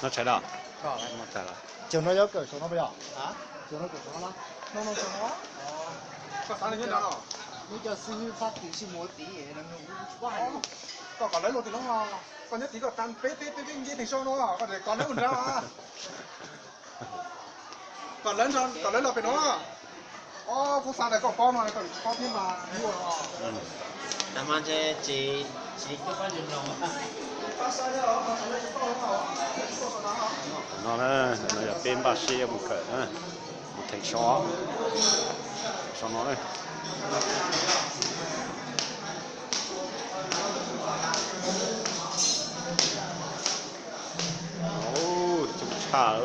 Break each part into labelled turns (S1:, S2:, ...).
S1: nó chạy đâu?
S2: Có đấy.
S1: Nó chạy đâu?
S2: Chiều nó cởi số nó bây giờ.
S3: Hả?
S2: Chiều nó cởi số nó. Nó số nó.
S3: Có sáng lên đó.
S2: Nó cho sư phát tí sư mỗi tí để nó quá.
S3: Còn lấy luôn thì nó còn nhất tí còn tan pé như thành số nó còn để còn lấy một ra mà. Còn lấy là phải nó. Phút sáng này còn con này còn con thêm mà mua rồi.
S4: Làm ăn chứ chị có bao nhiêu lòng á?
S1: Nó là bên bác sĩ một cỡ nữa, một thành xó nó đây. Chúng trả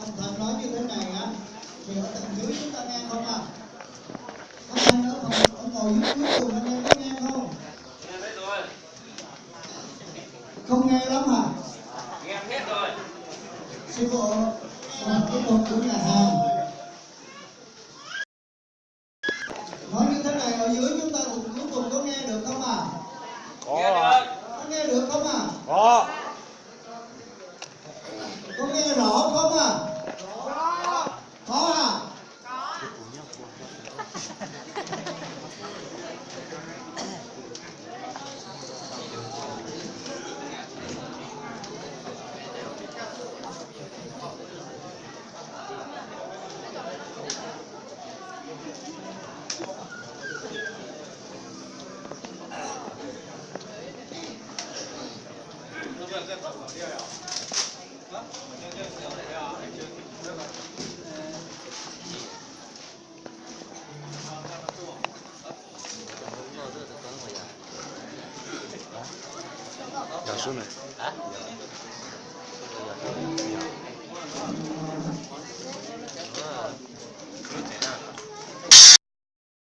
S5: Ông thần nói như thế này á, thì ở tầng dưới chúng ta nghe không à? Ông thần ở phòng ông ngồi dưới cuối cùng anh em có nghe không?
S4: Nghe hết rồi.
S5: Không nghe lắm à?
S4: Nghe hết rồi.
S5: Sư phụ, cái một của nhà hàng nói như thế này ở dưới chúng ta cuối cùng có nghe được không à? Có nghe được không à? Có nghe rõ không à? Có à?
S1: Giả xuống này.
S4: Hả? Cái